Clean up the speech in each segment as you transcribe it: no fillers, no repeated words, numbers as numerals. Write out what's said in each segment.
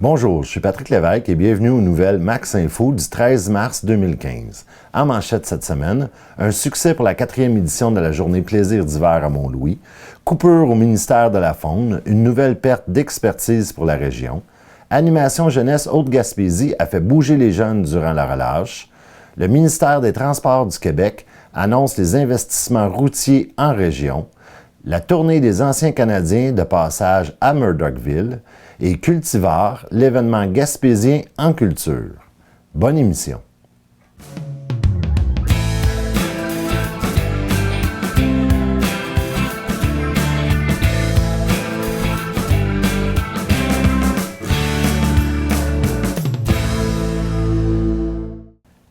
Bonjour, je suis Patrick Lévesque et bienvenue aux nouvelles Max Info du 13 mars 2015. En manchette cette semaine, un succès pour la 4e édition de la journée Plaisir d'hiver à Mont-Louis, coupure au ministère de la Faune, une nouvelle perte d'expertise pour la région, Animation Jeunesse Haute-Gaspésie a fait bouger les jeunes durant la relâche, le ministère des Transports du Québec annonce les investissements routiers en région, la tournée des anciens Canadiens de passage à Murdochville et Cultivar, l'événement gaspésien en culture. Bonne émission.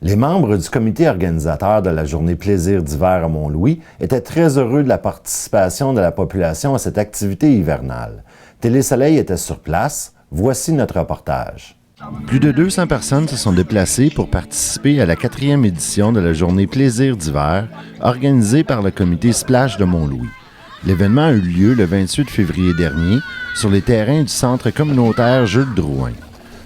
Les membres du comité organisateur de la journée Plaisir d'hiver à Mont-Louis étaient très heureux de la participation de la population à cette activité hivernale. Télé-Soleil était sur place. Voici notre reportage. Plus de 200 personnes se sont déplacées pour participer à la 4e édition de la journée Plaisir d'hiver organisée par le comité Splash de Mont-Louis. L'événement a eu lieu le 28 février dernier sur les terrains du centre communautaire Jules Drouin.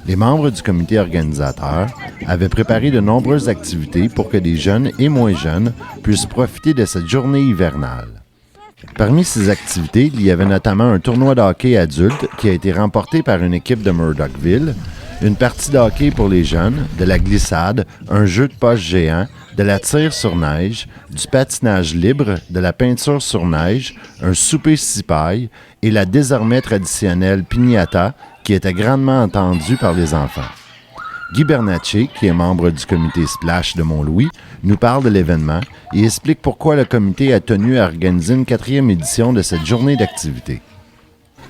Les membres du comité organisateur avaient préparé de nombreuses activités pour que des jeunes et moins jeunes puissent profiter de cette journée hivernale. Parmi ces activités, il y avait notamment un tournoi de hockey adulte qui a été remporté par une équipe de Murdochville, une partie de hockey pour les jeunes, de la glissade, un jeu de poche géant, de la tire sur neige, du patinage libre, de la peinture sur neige, un souper cipaille et la désormais traditionnelle piñata qui était grandement entendue par les enfants. Guy Bernatchez, qui est membre du comité Splash de Mont-Louis, nous parle de l'événement et explique pourquoi le comité a tenu à organiser une 4e édition de cette journée d'activité.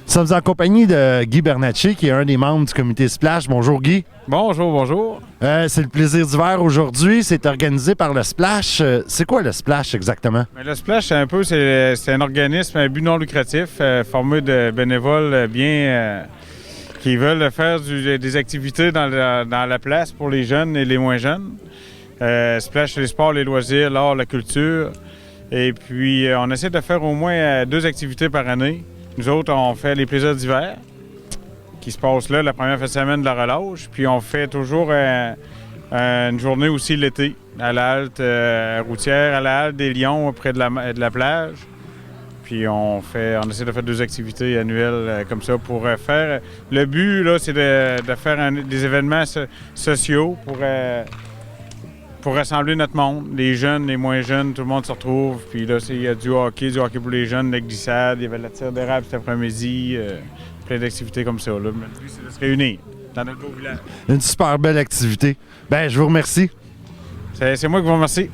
Nous sommes en compagnie de Guy Bernatchez, qui est un des membres du comité Splash. Bonjour Guy. Bonjour, bonjour. C'est le plaisir d'hiver aujourd'hui. C'est organisé par le Splash. C'est quoi le Splash exactement? Le Splash, c'est un organisme à but non lucratif formé de bénévoles qui veulent faire des activités dans la place pour les jeunes et les moins jeunes. Splash, c'est les sports, les loisirs, l'art, la culture. Et puis, on essaie de faire au moins 2 activités par année. Nous autres, on fait les plaisirs d'hiver, qui se passent là, la première fin de semaine de la relâche. Puis, on fait toujours une journée aussi l'été, à la halte routière, à la halte des Lions, près de la plage. Puis on essaie de faire 2 activités annuelles comme ça pour faire... Le but, là, c'est de faire des événements sociaux pour rassembler notre monde. Les jeunes, les moins jeunes, tout le monde se retrouve. Puis là, il y a du hockey pour les jeunes, la glissade, il y avait la tire d'érable cet après-midi, plein d'activités comme ça. Là. Le but, c'est de se réunir dans notre beau village. Une super belle activité. Ben, je vous remercie. C'est moi qui vous remercie.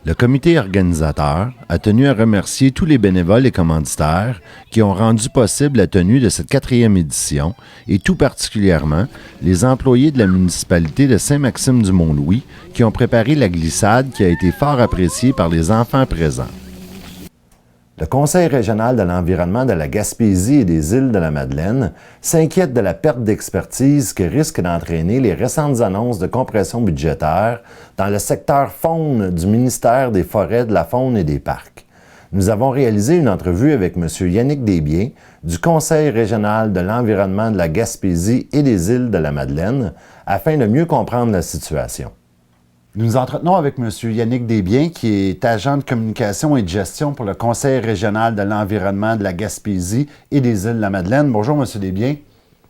Le comité organisateur a tenu à remercier tous les bénévoles et commanditaires qui ont rendu possible la tenue de cette 4e édition et tout particulièrement les employés de la municipalité de Saint-Maxime-du-Mont-Louis qui ont préparé la glissade qui a été fort appréciée par les enfants présents. Le Conseil régional de l'environnement de la Gaspésie et des îles de la Madeleine s'inquiète de la perte d'expertise que risquent d'entraîner les récentes annonces de compression budgétaire dans le secteur faune du ministère des Forêts, de la Faune et des Parcs. Nous avons réalisé une entrevue avec M. Yannick Desbiens du Conseil régional de l'environnement de la Gaspésie et des îles de la Madeleine afin de mieux comprendre la situation. Nous nous entretenons avec M. Yannick Desbiens, qui est agent de communication et de gestion pour le Conseil régional de l'environnement de la Gaspésie et des îles de la Madeleine. Bonjour, M. Desbiens.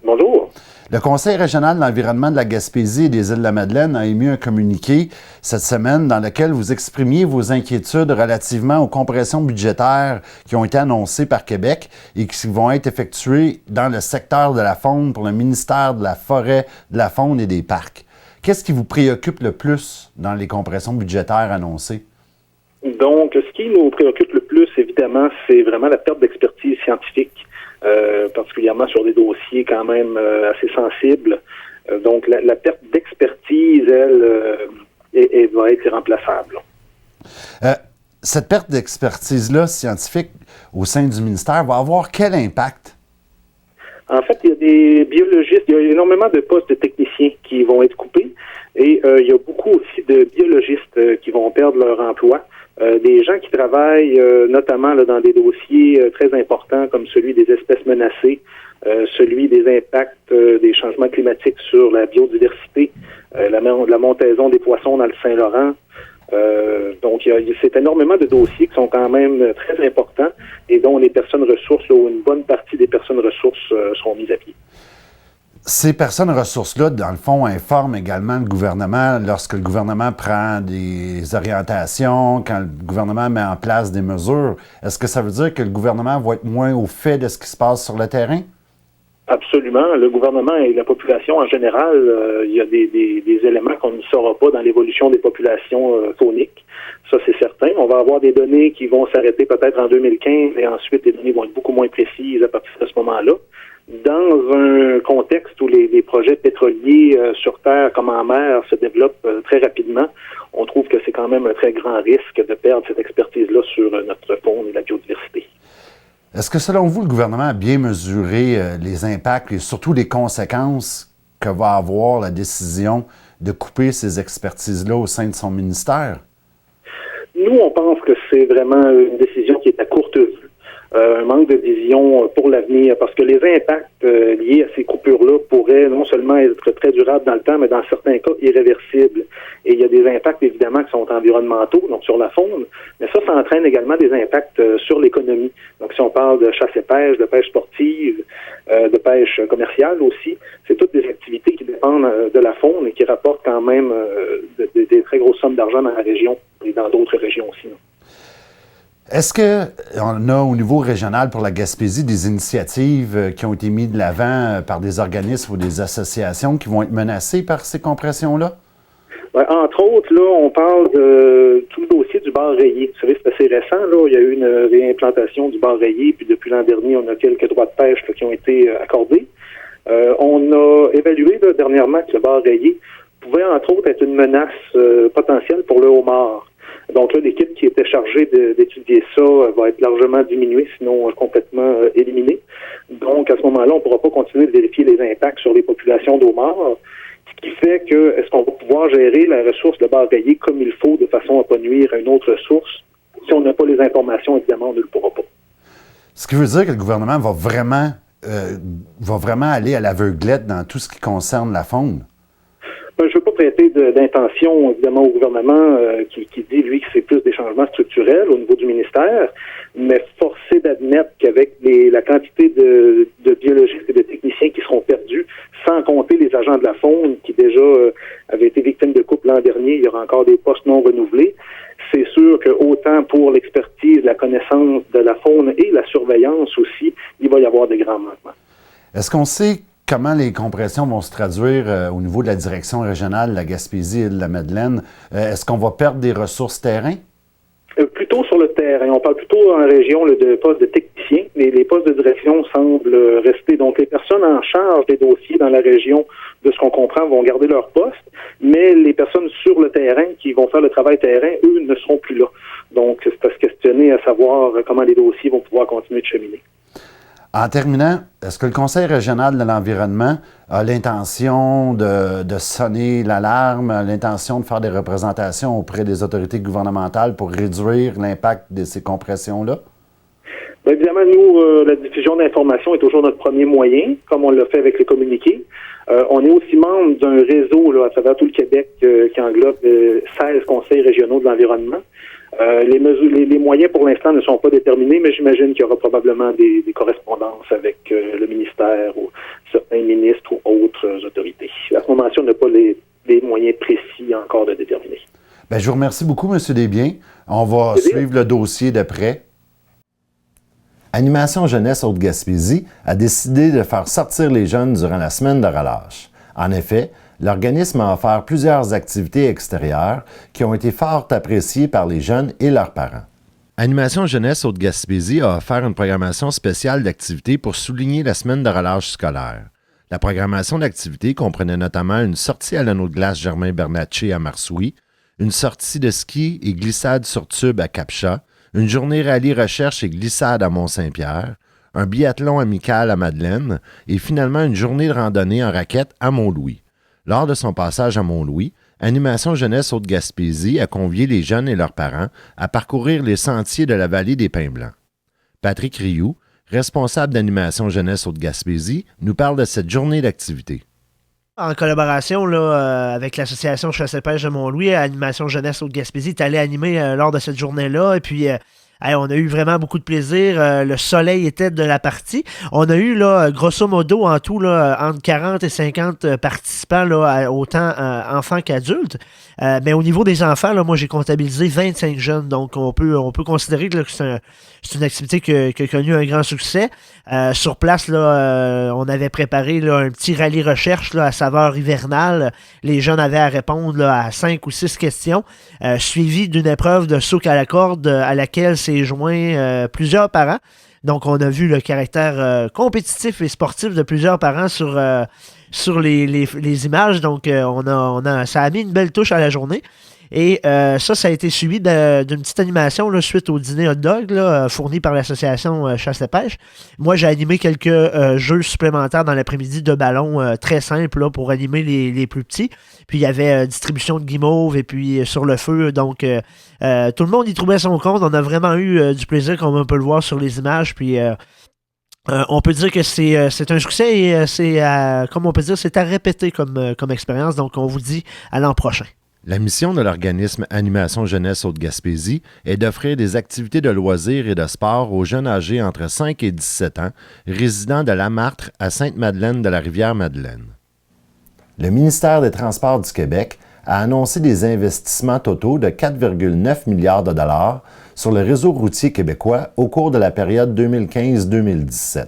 Bonjour. Le Conseil régional de l'environnement de la Gaspésie et des îles de la Madeleine a émis un communiqué cette semaine dans lequel vous exprimiez vos inquiétudes relativement aux compressions budgétaires qui ont été annoncées par Québec et qui vont être effectuées dans le secteur de la faune pour le ministère de la Forêt, de la Faune et des Parcs. Qu'est-ce qui vous préoccupe le plus dans les compressions budgétaires annoncées? Donc, ce qui nous préoccupe le plus, évidemment, c'est vraiment la perte d'expertise scientifique, particulièrement sur des dossiers quand même assez sensibles. Donc, la perte d'expertise, elle va être irremplaçable. Cette perte d'expertise-là scientifique au sein du ministère va avoir quel impact? En fait, il y a des biologistes, il y a énormément de postes de techniciens qui vont être coupés et il y a beaucoup aussi de biologistes qui vont perdre leur emploi des gens qui travaillent notamment là, dans des dossiers très importants comme celui des espèces menacées, celui des impacts des changements climatiques sur la biodiversité, la montaison des poissons dans le Saint-Laurent. Donc, c'est énormément de dossiers qui sont quand même très importants et dont les personnes ressources, là, où une bonne partie des personnes ressources seront mises à pied. Ces personnes ressources-là, dans le fond, informent également le gouvernement lorsque le gouvernement prend des orientations, quand le gouvernement met en place des mesures. Est-ce que ça veut dire que le gouvernement va être moins au fait de ce qui se passe sur le terrain? Absolument. Le gouvernement et la population en général, il y a des éléments qu'on ne saura pas dans l'évolution des populations fauniques. Ça, c'est certain. On va avoir des données qui vont s'arrêter peut-être en 2015 et ensuite les données vont être beaucoup moins précises à partir de ce moment-là. Dans un contexte où les projets pétroliers sur Terre comme en mer se développent très rapidement, on trouve que c'est quand même un très grand risque de perdre cette expertise-là sur notre faune et la biodiversité. Est-ce que, selon vous, le gouvernement a bien mesuré les impacts et surtout les conséquences que va avoir la décision de couper ces expertises-là au sein de son ministère? Nous, on pense que c'est vraiment une décision qui est à courte vue. Un manque de vision pour l'avenir, parce que les impacts liés à ces coupures-là pourraient non seulement être très durables dans le temps, mais dans certains cas irréversibles. Et il y a des impacts, évidemment, qui sont environnementaux, donc sur la faune, mais ça entraîne également des impacts sur l'économie. Donc, si on parle de chasse et pêche, de pêche sportive, de pêche commerciale aussi, c'est toutes des activités qui dépendent de la faune et qui rapportent quand même des très grosses sommes d'argent dans la région et dans d'autres régions aussi. Est-ce qu'on a au niveau régional pour la Gaspésie des initiatives qui ont été mises de l'avant par des organismes ou des associations qui vont être menacées par ces compressions-là? Ouais, entre autres, là, on parle de tout le dossier du bar rayé. Vous savez, c'est assez récent, là. Il y a eu une réimplantation du bar rayé, puis depuis l'an dernier, on a quelques droits de pêche là, qui ont été accordés. On a évalué là, dernièrement que le bar rayé pouvait, entre autres, être une menace potentielle pour le homard. Donc là, l'équipe qui était chargée d'étudier ça va être largement diminuée, sinon complètement éliminée. Donc, à ce moment-là, on ne pourra pas continuer de vérifier les impacts sur les populations d'homards, ce qui fait que est-ce qu'on va pouvoir gérer la ressource de bar rayé comme il faut, de façon à ne pas nuire à une autre ressource? Si on n'a pas les informations, évidemment, on ne le pourra pas. Ce qui veut dire que le gouvernement va vraiment aller à l'aveuglette dans tout ce qui concerne la faune? Je ne veux pas prêter d'intention, évidemment, au gouvernement qui dit, lui, que c'est plus des changements structurels au niveau du ministère, mais forcé d'admettre qu'avec la quantité de biologistes et de techniciens qui seront perdus, sans compter les agents de la faune qui déjà avaient été victimes de coupes l'an dernier, il y aura encore des postes non renouvelés. C'est sûr que autant pour l'expertise, la connaissance de la faune et la surveillance aussi, il va y avoir des grands manquements. Est-ce qu'on sait comment les compressions vont se traduire au niveau de la direction régionale de la Gaspésie et de la Madeleine? Est-ce qu'on va perdre des ressources terrain? Plutôt sur le terrain. On parle plutôt en région là, de postes de techniciens, mais les postes de direction semblent rester. Donc, les personnes en charge des dossiers dans la région, de ce qu'on comprend, vont garder leur poste, mais les personnes sur le terrain qui vont faire le travail terrain, eux, ne seront plus là. Donc, c'est à se questionner à savoir comment les dossiers vont pouvoir continuer de cheminer. En terminant, est-ce que le Conseil régional de l'environnement a l'intention de sonner l'alarme, a l'intention de faire des représentations auprès des autorités gouvernementales pour réduire l'impact de ces compressions-là? Bien, évidemment, nous, la diffusion d'informations est toujours notre premier moyen, comme on l'a fait avec les communiqués. On est aussi membre d'un réseau là, à travers tout le Québec qui englobe 16 conseils régionaux de l'environnement. Les moyens, pour l'instant, ne sont pas déterminés, mais j'imagine qu'il y aura probablement des correspondances avec le ministère ou certains ministres ou autres autorités. À ce moment-ci, on n'a pas les moyens précis encore de déterminer. Bien, je vous remercie beaucoup, M. Desbiens. On va suivre le dossier de près. Animation Jeunesse Haute-Gaspésie a décidé de faire sortir les jeunes durant la semaine de relâche. En effet, l'organisme a offert plusieurs activités extérieures qui ont été fort appréciées par les jeunes et leurs parents. Animation Jeunesse Haute-Gaspésie a offert une programmation spéciale d'activités pour souligner la semaine de relâche scolaire. La programmation d'activités comprenait notamment une sortie à l'anneau de glace Germain Bernatchez à Marsoui, une sortie de ski et glissade sur tube à Capcha, une journée rallye recherche et glissade à Mont-Saint-Pierre, un biathlon amical à Madeleine et finalement une journée de randonnée en raquette à Mont-Louis. Lors de son passage à Mont-Louis, Animation Jeunesse Haute-Gaspésie a convié les jeunes et leurs parents à parcourir les sentiers de la vallée des Pins Blancs. Patrick Rioux, responsable d'Animation Jeunesse Haute-Gaspésie, nous parle de cette journée d'activité. En collaboration là, avec l'association Chasse et Pêche de Mont-Louis, Animation Jeunesse Haute-Gaspésie est allé animer lors de cette journée-là. Et puis, on a eu vraiment beaucoup de plaisir. Le soleil était de la partie. On a eu, là, grosso modo, en tout, là, entre 40 et 50 participants, là, autant enfants qu'adultes. Mais au niveau des enfants, là, moi, j'ai comptabilisé 25 jeunes. Donc, on peut considérer que c'est une activité qui a connu un grand succès. Sur place, là, on avait préparé là, un petit rallye recherche là, à saveur hivernale. Les jeunes avaient à répondre là, à 5 ou 6 questions, suivi d'une épreuve de souk à la corde à laquelle s'est joint plusieurs parents. Donc, on a vu le caractère compétitif et sportif de plusieurs parents sur les images. Donc, ça a mis une belle touche à la journée. Et ça a été suivi d'une petite animation là, suite au dîner hot dog là, fourni par l'association Chasse et Pêche. Moi, j'ai animé quelques jeux supplémentaires dans l'après-midi de ballon très simples là, pour animer les plus petits. Puis, il y avait distribution de guimauves et puis sur le feu. Donc, tout le monde y trouvait son compte. On a vraiment eu du plaisir, comme on peut le voir sur les images. Puis, on peut dire que c'est un succès et comme on peut dire, c'est à répéter comme expérience. Donc, on vous dit à l'an prochain. La mission de l'organisme Animation Jeunesse Haute-Gaspésie est d'offrir des activités de loisirs et de sport aux jeunes âgés entre 5 et 17 ans, résidant de Lamartre à Sainte-Madeleine de la Rivière-Madeleine. Le ministère des Transports du Québec a annoncé des investissements totaux de 4,9 milliards de dollars sur le réseau routier québécois au cours de la période 2015-2017.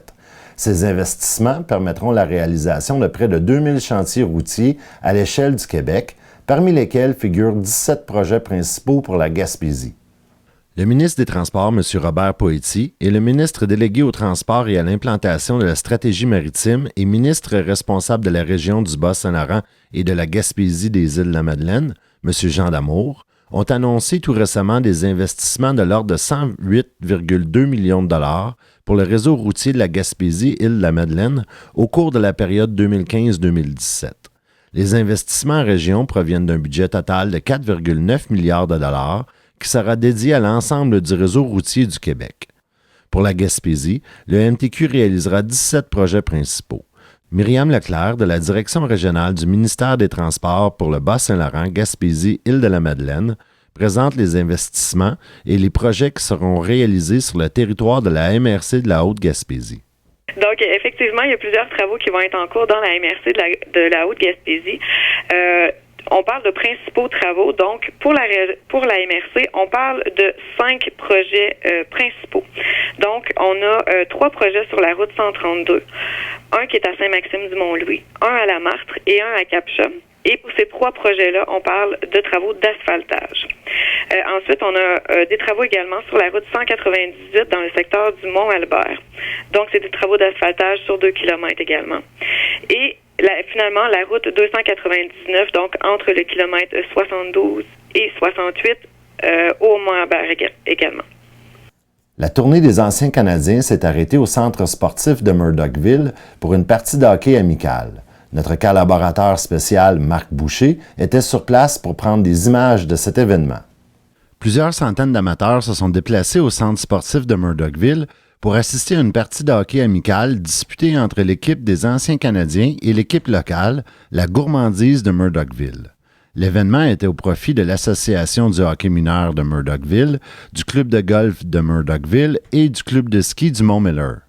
Ces investissements permettront la réalisation de près de 2000 chantiers routiers à l'échelle du Québec, parmi lesquels figurent 17 projets principaux pour la Gaspésie. Le ministre des Transports, M. Robert Poëti, et le ministre délégué au transport et à l'implantation de la stratégie maritime et ministre responsable de la région du Bas-Saint-Laurent et de la Gaspésie des Îles-de-la-Madeleine, M. Jean Damour, ont annoncé tout récemment des investissements de l'ordre de 108,2 millions de dollars pour le réseau routier de la Gaspésie-Îles-de-la-Madeleine au cours de la période 2015-2017. Les investissements en région proviennent d'un budget total de 4,9 milliards de dollars qui sera dédié à l'ensemble du réseau routier du Québec. Pour la Gaspésie, le MTQ réalisera 17 projets principaux. Myriam Leclerc, de la Direction régionale du ministère des Transports pour le Bas-Saint-Laurent, Gaspésie, Île-de-la-Madeleine, présente les investissements et les projets qui seront réalisés sur le territoire de la MRC de la Haute-Gaspésie. Donc, effectivement, il y a plusieurs travaux qui vont être en cours dans la MRC de la Haute-Gaspésie. On parle de principaux travaux. Donc, pour la MRC, on parle de 5 projets principaux. Donc, on a 3 projets sur la route 132. Un qui est à Saint-Maxime-du-Mont-Louis, un à La Martre et un à Cap-Chat. Et pour ces 3 projets-là, on parle de travaux d'asphaltage. Ensuite, on a des travaux également sur la route 198 dans le secteur du Mont-Albert. Donc, c'est des travaux d'asphaltage sur 2 kilomètres également. Et finalement, la route 299, donc entre le kilomètre 72 et 68, au Mont-Albert également. La tournée des anciens Canadiens s'est arrêtée au centre sportif de Murdochville pour une partie de hockey amicale. Notre collaborateur spécial, Marc Boucher, était sur place pour prendre des images de cet événement. Plusieurs centaines d'amateurs se sont déplacés au centre sportif de Murdochville pour assister à une partie de hockey amicale disputée entre l'équipe des anciens Canadiens et l'équipe locale, la Gourmandise de Murdochville. L'événement était au profit de l'Association du hockey mineur de Murdochville, du club de golf de Murdochville et du club de ski du Mont-Miller.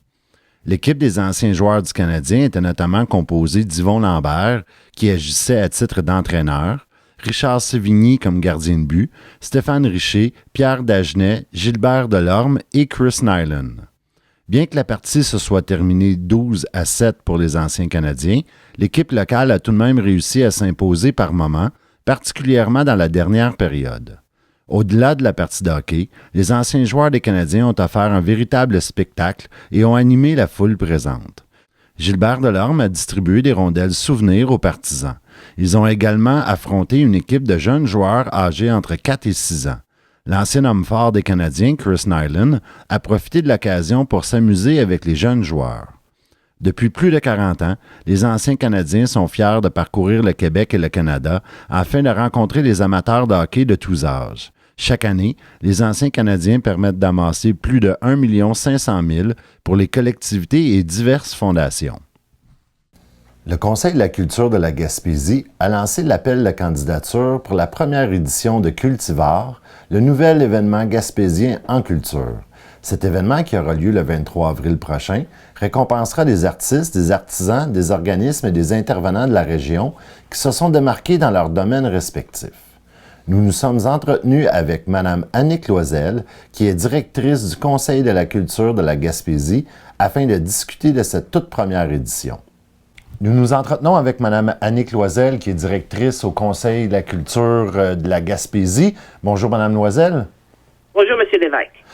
L'équipe des anciens joueurs du Canadien était notamment composée d'Yvon Lambert, qui agissait à titre d'entraîneur, Richard Sévigny comme gardien de but, Stéphane Richer, Pierre Dagenet, Gilbert Delorme et Chris Nyland. Bien que la partie se soit terminée 12-7 pour les anciens Canadiens, l'équipe locale a tout de même réussi à s'imposer par moments, particulièrement dans la dernière période. Au-delà de la partie de hockey, les anciens joueurs des Canadiens ont offert un véritable spectacle et ont animé la foule présente. Gilbert Delorme a distribué des rondelles souvenirs aux partisans. Ils ont également affronté une équipe de jeunes joueurs âgés entre 4 et 6 ans. L'ancien homme fort des Canadiens, Chris Nyland, a profité de l'occasion pour s'amuser avec les jeunes joueurs. Depuis plus de 40 ans, les anciens Canadiens sont fiers de parcourir le Québec et le Canada afin de rencontrer les amateurs de hockey de tous âges. Chaque année, les anciens Canadiens permettent d'amasser plus de 1 500 000 pour les collectivités et diverses fondations. Le Conseil de la culture de la Gaspésie a lancé l'appel de candidature pour la première édition de Cultivar, le nouvel événement gaspésien en culture. Cet événement, qui aura lieu le 23 avril prochain, récompensera des artistes, des artisans, des organismes et des intervenants de la région qui se sont démarqués dans leurs domaines respectifs. Nous nous sommes entretenus avec Mme Annick Loisel, qui est directrice du Conseil de la culture de la Gaspésie, afin de discuter de cette toute première édition. Nous nous entretenons avec Mme Annick Loisel, qui est directrice au Conseil de la culture de la Gaspésie. Bonjour, Mme Loisel. Bonjour, M. Lévesque.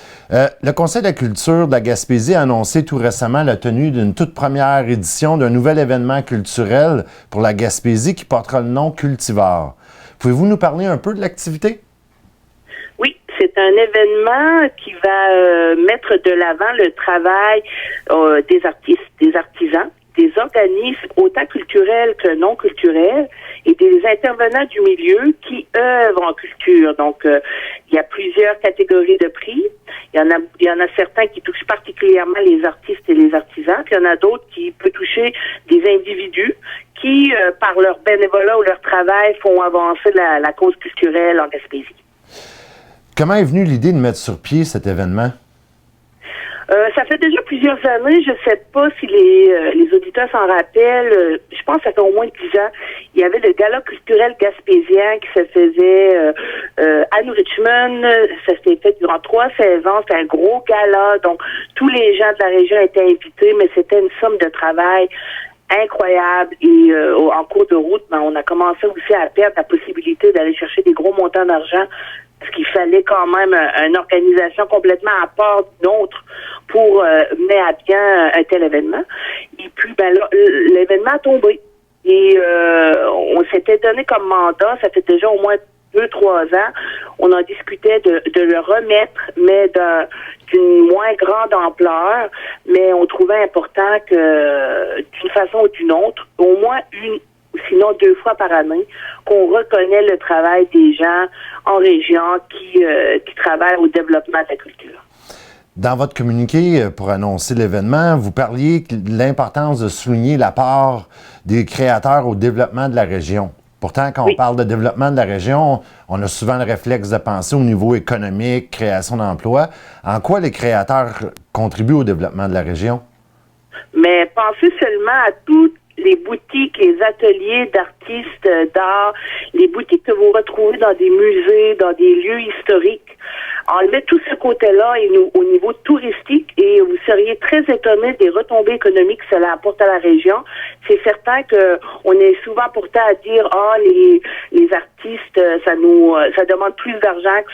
Le Conseil de la culture de la Gaspésie a annoncé tout récemment la tenue d'une toute première édition d'un nouvel événement culturel pour la Gaspésie qui portera le nom Cultivar. Pouvez-vous nous parler un peu de l'activité? Oui, c'est un événement qui va mettre de l'avant le travail des artistes, des artisans, des organismes autant culturels que non culturels et des intervenants du milieu qui œuvrent en culture. Donc, il y a plusieurs catégories de prix. Il y en a certains qui touchent particulièrement les artistes et les artisans, puis il y en a d'autres qui peuvent toucher des individus qui, par leur bénévolat ou leur travail, font avancer la cause culturelle en Gaspésie. Comment est venue l'idée de mettre sur pied cet événement? Ça fait déjà plusieurs années, je ne sais pas si les auditeurs s'en rappellent, je pense que ça fait au moins 10 ans, il y avait le gala culturel gaspésien qui se faisait à New Richmond, ça s'est fait durant 3 saisons, c'était un gros gala, donc tous les gens de la région étaient invités, mais c'était une somme de travail incroyable et en cours de route, on a commencé aussi à perdre la possibilité d'aller chercher des gros montants d'argent parce qu'il fallait quand même une organisation complètement à part d'une autre pour mener à bien un tel événement. Et puis, l'événement a tombé. Et on s'était donné comme mandat, ça fait déjà au moins 2-3 ans, on en discutait de le remettre, mais d'une moins grande ampleur, mais on trouvait important que, d'une façon ou d'une autre, au moins sinon 2 fois par année, qu'on reconnaît le travail des gens en région qui travaillent au développement de la culture. Dans votre communiqué pour annoncer l'événement, vous parliez de l'importance de souligner l'apport des créateurs au développement de la région. Pourtant, quand on parle de développement de la région, on a souvent le réflexe de penser au niveau économique, création d'emplois. En quoi les créateurs contribuent au développement de la région? Mais pensez seulement à toutes les boutiques, les ateliers d'artistes d'art, les boutiques que vous retrouvez dans des musées, dans des lieux historiques. Enlevez tout ce côté-là et au niveau touristique et vous seriez très étonné des retombées économiques que cela apporte à la région. C'est certain que on est souvent porté à dire les artistes ça demande plus d'argent que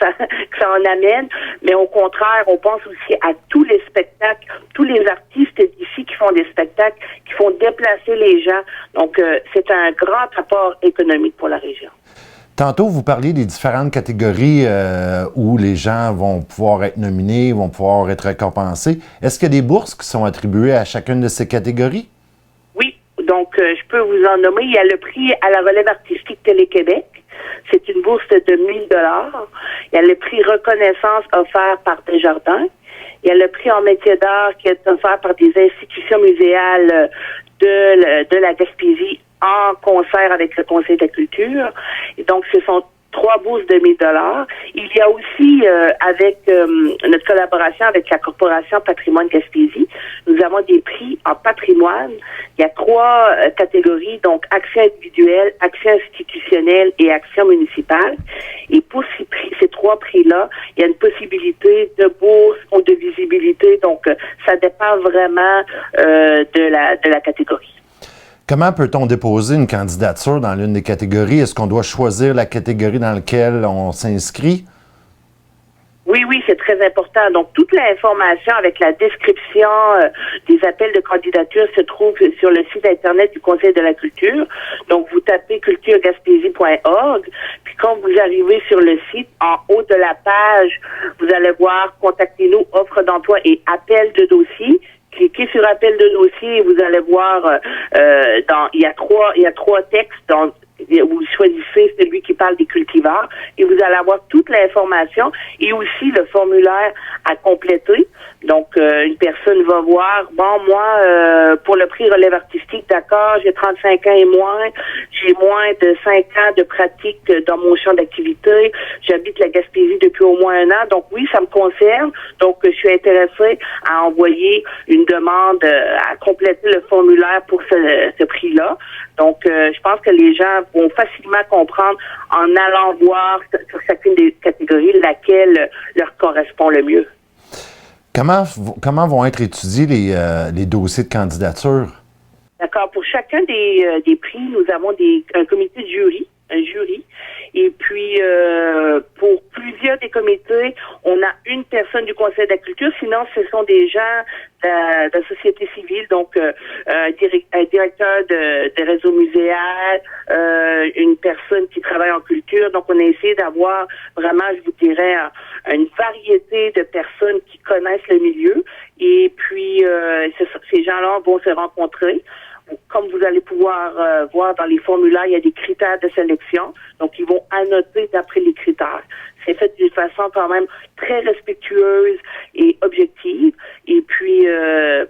ça en amène, mais au contraire, on pense aussi à tous les spectacles, tous les artistes d'ici qui font des spectacles, qui font déplacer les gens. Donc c'est un grand apport économique pour la région. Tantôt, vous parliez des différentes catégories où les gens vont pouvoir être nominés, vont pouvoir être récompensés. Est-ce qu'il y a des bourses qui sont attribuées à chacune de ces catégories? Oui, donc je peux vous en nommer. Il y a le prix à la relève artistique Télé-Québec. C'est une bourse de 1 000 $. Il y a le prix reconnaissance offert par Desjardins. Il y a le prix en métier d'art qui est offert par des institutions muséales de la Gaspésie en concert avec le Conseil de la culture. Et donc, ce sont 3 bourses de 1 000 $. Il y a aussi, avec notre collaboration avec la Corporation Patrimoine Gaspésie, nous avons des prix en patrimoine. Il y a 3 catégories, donc actions individuelles, actions institutionnelles et actions municipales. Et pour ces 3 prix-là, il y a une possibilité de bourse ou de visibilité. Donc, ça dépend vraiment de la catégorie. Comment peut-on déposer une candidature dans l'une des catégories? Est-ce qu'on doit choisir la catégorie dans laquelle on s'inscrit? Oui, c'est très important. Donc, toute l'information avec la description des appels de candidature se trouve sur le site Internet du Conseil de la culture. Donc, vous tapez culturegaspésie.org. Puis, quand vous arrivez sur le site, en haut de la page, vous allez voir « Contactez-nous, offre d'emploi et appel de dossier ». cliquez sur appel de dossier et vous allez voir il y a trois textes vous choisissez celui qui parle des cultivars et vous allez avoir toute l'information et aussi le formulaire à compléter. Donc, une personne va voir, moi, pour le prix relève artistique, d'accord, j'ai 35 ans et moins, j'ai moins de 5 ans de pratique dans mon champ d'activité, j'habite la Gaspésie depuis au moins 1 an, donc oui, ça me concerne, donc je suis intéressée à envoyer une demande, à compléter le formulaire pour ce prix-là. Donc, je pense que les gens vont facilement comprendre en allant voir sur chacune des catégories laquelle leur correspond le mieux. Comment vont être étudiés les dossiers de candidature? D'accord. Pour chacun des prix, nous avons un comité de jury, un jury. Et puis, pour plusieurs des comités, on a une personne du Conseil de la culture. Sinon, ce sont des gens de la société civile, donc un directeur des réseaux muséales, une personne qui travaille en culture. Donc, on a essayé d'avoir vraiment, je vous dirais, une variété de personnes qui connaissent le milieu. Et puis, ces gens-là vont se rencontrer. Comme vous allez pouvoir voir dans les formulaires, il y a des critères de sélection. Donc, ils vont annoter d'après les critères. C'est fait d'une façon quand même très respectueuse et objective. Et puis,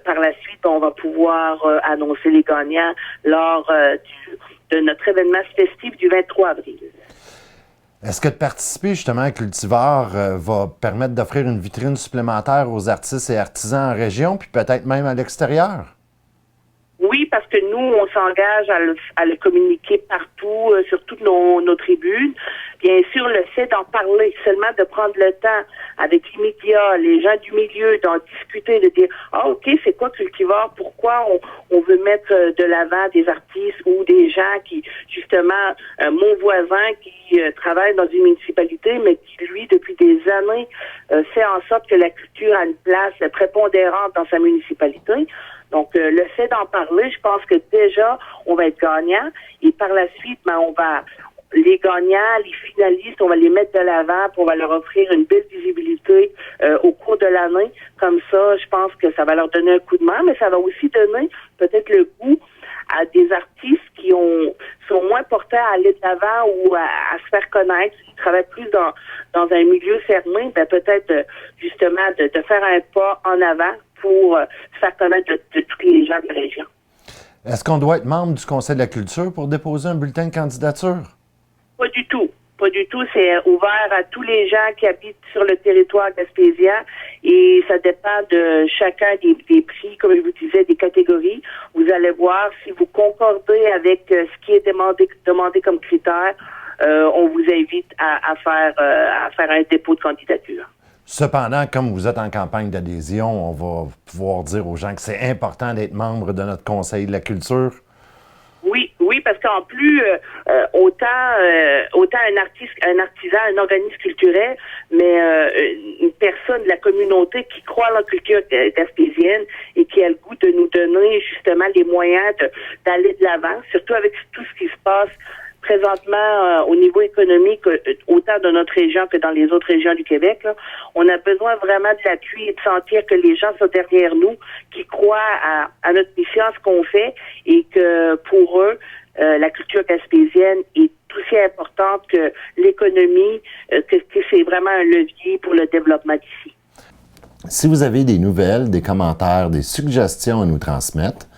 par la suite, on va pouvoir annoncer les gagnants lors de notre événement festif du 23 avril. Est-ce que de participer justement à Cultivar va permettre d'offrir une vitrine supplémentaire aux artistes et artisans en région, puis peut-être même à l'extérieur? Oui, parce que nous, on s'engage à le communiquer partout, sur toutes nos tribunes. Bien sûr, le fait d'en parler, seulement de prendre le temps avec les médias, les gens du milieu, d'en discuter, de dire « Ah, OK, c'est quoi Cultivar? Pourquoi on veut mettre de l'avant des artistes ou des gens qui, justement, mon voisin qui travaille dans une municipalité, mais qui, lui, depuis des années, fait en sorte que la culture a une place prépondérante dans sa municipalité. » Donc, le fait d'en parler, je pense que déjà, on va être gagnant. Et par la suite, les gagnants, les finalistes, on va les mettre de l'avant pour leur offrir une belle visibilité au cours de l'année. Comme ça, je pense que ça va leur donner un coup de main, mais ça va aussi donner peut-être le goût à des artistes qui sont moins portés à aller de l'avant ou à se faire connaître, qui travaillent plus dans un milieu fermé, peut-être justement de faire un pas en avant pour se faire connaître de tous les gens de la région. Est-ce qu'on doit être membre du Conseil de la culture pour déposer un bulletin de candidature? Pas du tout. Pas du tout. C'est ouvert à tous les gens qui habitent sur le territoire gaspésien et ça dépend de chacun des prix, comme je vous disais, des catégories. Vous allez voir si vous concordez avec ce qui est demandé comme critère. On vous invite à faire un dépôt de candidature. Cependant, comme vous êtes en campagne d'adhésion, on va pouvoir dire aux gens que c'est important d'être membre de notre Conseil de la culture. Oui, parce qu'en plus, autant un artisan, un organisme culturel, mais une personne de la communauté qui croit à la culture gaspésienne et qui a le goût de nous donner justement les moyens d'aller de l'avant, surtout avec tout ce qui se passe présentement au niveau économique, autant dans notre région que dans les autres régions du Québec, là, on a besoin vraiment de l'appui et de sentir que les gens sont derrière nous, qui croient à notre mission, à ce qu'on fait, et que pour eux, la culture gaspésienne est aussi importante que l'économie, que c'est vraiment un levier pour le développement d'ici. Si vous avez des nouvelles, des commentaires, des suggestions à nous transmettre,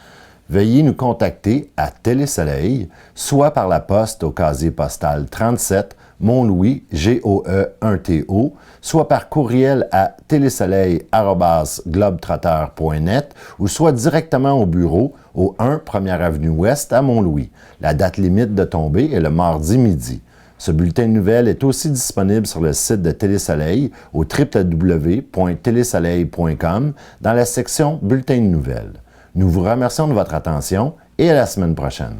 veuillez nous contacter à Télésoleil, soit par la poste au casier postal 37, Mont-Louis, GOE1TO, soit par courriel à télésoleil@globetrotter.net ou soit directement au bureau au 1 première avenue Ouest à Mont-Louis. La date limite de tombée est le mardi midi. Ce bulletin de nouvelles est aussi disponible sur le site de Télésoleil au www.télésoleil.com dans la section Bulletin de nouvelles. Nous vous remercions de votre attention et à la semaine prochaine.